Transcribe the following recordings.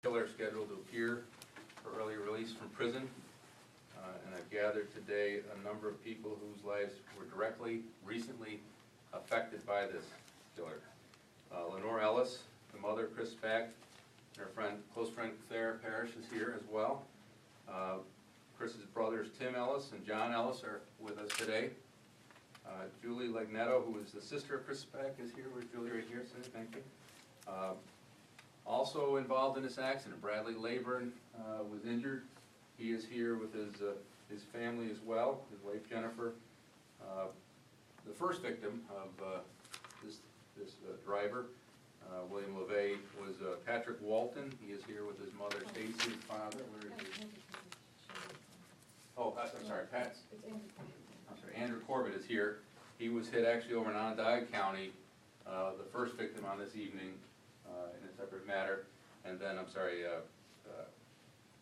Killer scheduled to appear for early release from prison, and I've gathered today a number of people whose lives were directly, recently affected by this killer. Lenore Ellis, the mother, Chris Spack, and her friend, close friend Claire Parrish is here as well. Chris's brothers Tim Ellis and John Ellis are with us today. Julie Legnetto, who is the sister of Chris Spack, is here. Where's Julie? Right here, Cindy, thank you. Also involved in this accident, Bradley Leyburn was injured. He is here with his family as well, his wife Jennifer. The first victim of this driver, William LeVea, was Patrick Walton. He is here with his mother Stacy and father. Where is he? Oh, I'm sorry, Andrew Corbett is here. He was hit actually over in Onondaga County, the first victim on this evening, in a separate matter. And then,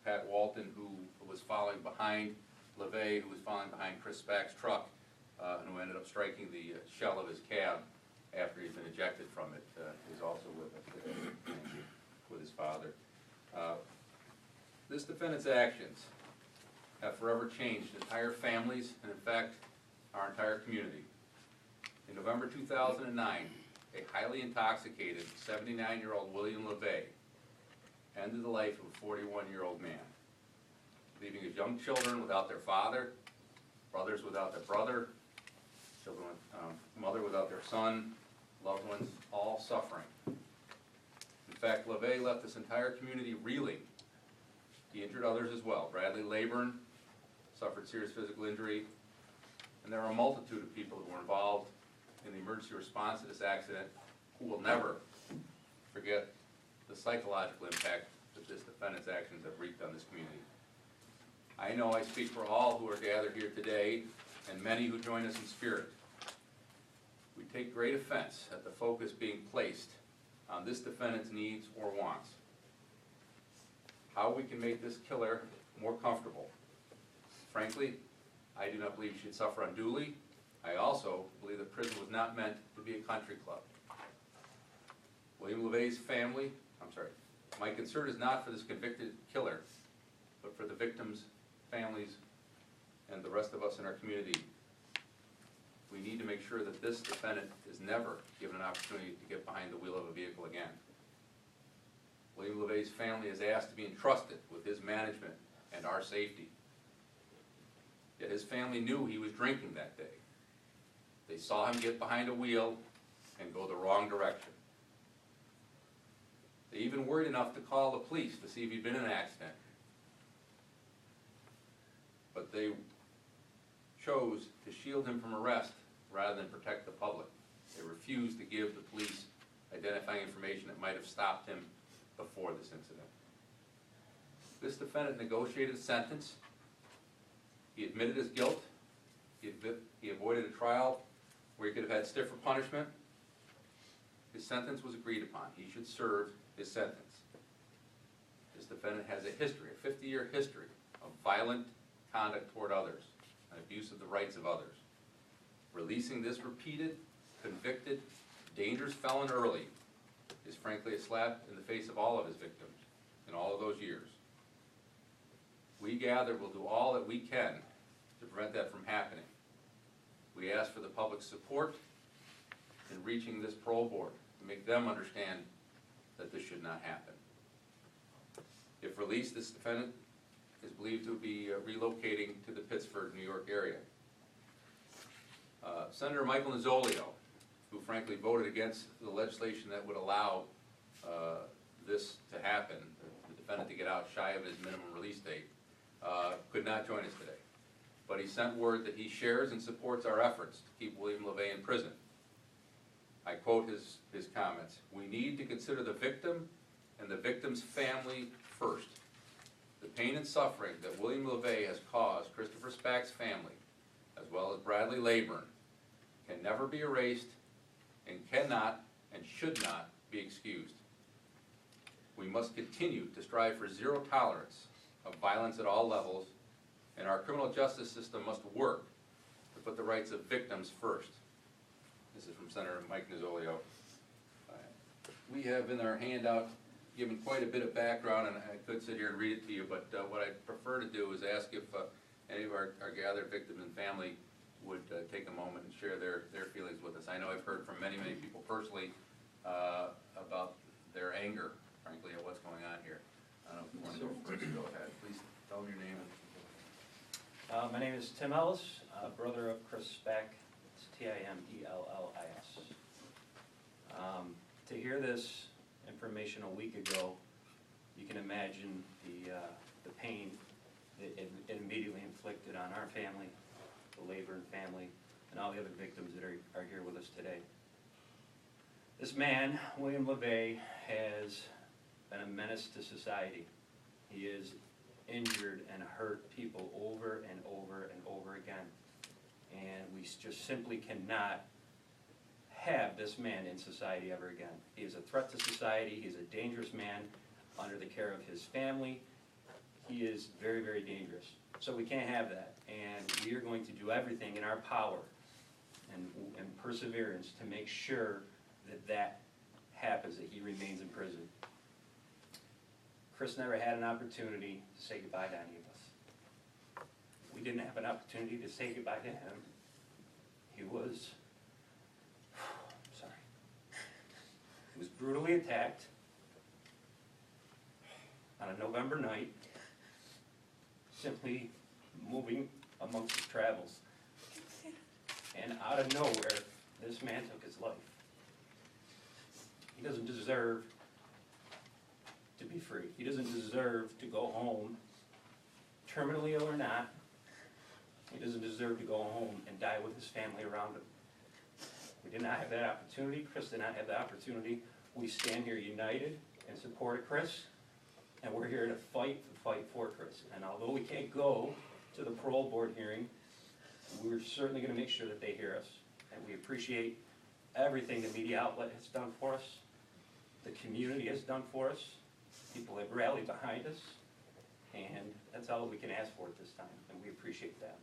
Pat Walton, who was following behind LeVea, who was following behind Chris Spack's truck, and who ended up striking the shell of his cab after he'd been ejected from it, is also with us today, with his father. This defendant's actions have forever changed entire families and, in fact, our entire community. In November 2009, a highly intoxicated 79-year-old William LeVea ended the life of a 41-year-old man, leaving his young children without their father, brothers without their brother, children with, mother without their son, loved ones all suffering. In fact, LeVea left this entire community reeling. He injured others as well. Bradley Leyburn suffered serious physical injury, and there are a multitude of people who were involved in the emergency response to this accident who will never forget the psychological impact that this defendant's actions have wreaked on this community. I know I speak for all who are gathered here today and many who join us in spirit. We take great offense at the focus being placed on this defendant's needs or wants. How we can make this killer more comfortable. Frankly, I do not believe he should suffer unduly. I also believe that prison was not meant to be a country club. William LeVea's family, my concern is not for this convicted killer, but for the victims' families and the rest of us in our community. We need to make sure that this defendant is never given an opportunity to get behind the wheel of a vehicle again. William LeVea's family is asked to be entrusted with his management and our safety. Yet his family knew he was drinking that day. They saw him get behind a wheel and go the wrong direction. They even worried enough to call the police to see if he'd been in an accident. But they chose to shield him from arrest rather than protect the public. They refused to give the police identifying information that might have stopped him before this incident. This defendant negotiated a sentence. He admitted his guilt. He avoided a trial where he could have had stiffer punishment. His sentence was agreed upon. He should serve his sentence. This defendant has a history, a 50-year history of violent conduct toward others, and abuse of the rights of others. Releasing this repeated, convicted, dangerous felon early is frankly a slap in the face of all of his victims in all of those years. We gather will do all that we can to prevent that from happening. We ask for the public's support in reaching this parole board to make them understand that this should not happen. If released, this defendant is believed to be relocating to the Pittsburgh, New York area. Senator Michael Nozzolio, who frankly voted against the legislation that would allow this to happen, the defendant to get out shy of his minimum release date, could not join us today. But he sent word that he shares and supports our efforts to keep William LeVea in prison. I quote his comments: "We need to consider the victim and the victim's family first. The pain and suffering that William LeVea has caused Christopher Spack's family, as well as Bradley Leyburn, can never be erased and cannot and should not be excused. We must continue to strive for zero tolerance of violence at all levels, and our criminal justice system must work to put the rights of victims first." This is from Senator Mike Nozzolio. We have in our handout given quite a bit of background, and I could sit here and read it to you, but what I'd prefer to do is ask if any of our gathered victims and family would take a moment and share their feelings with us. I know I've heard from many people personally about their anger, frankly, at what's going on here. I don't know if you want to go first. Go ahead. Please tell them your name. My name is Tim Ellis, brother of Chris Spack. It's Timdellis. To hear this information a week ago, you can imagine the pain that it immediately inflicted on our family, the Levea family, and all the other victims that are here with us today. This man, William LeVea, has been a menace to society. He has injured and hurt people over and over and over again. And we just simply cannot have this man in society ever again. He is a threat to society. He is a dangerous man under the care of his family. He is very, very dangerous. So we can't have that. And we are going to do everything in our power and perseverance to make sure that that happens, that he remains in prison. Chris never had an opportunity to say goodbye to any of us. We didn't have an opportunity to say goodbye to him. He was, he was brutally attacked on a November night, simply moving amongst his travels. And out of nowhere, this man took his life. He doesn't deserve to be free. He doesn't deserve to go home, terminally ill or not. He doesn't deserve to go home and die with his family around him. We did not have that opportunity. Chris did not have the opportunity. We stand here united in support of Chris, and we're here to fight for Chris. And although we can't go to the parole board hearing, we're certainly going to make sure that they hear us. And we appreciate everything the media outlet has done for us, the community has done for us. People have rallied behind us, and that's all we can ask for at this time, and we appreciate that.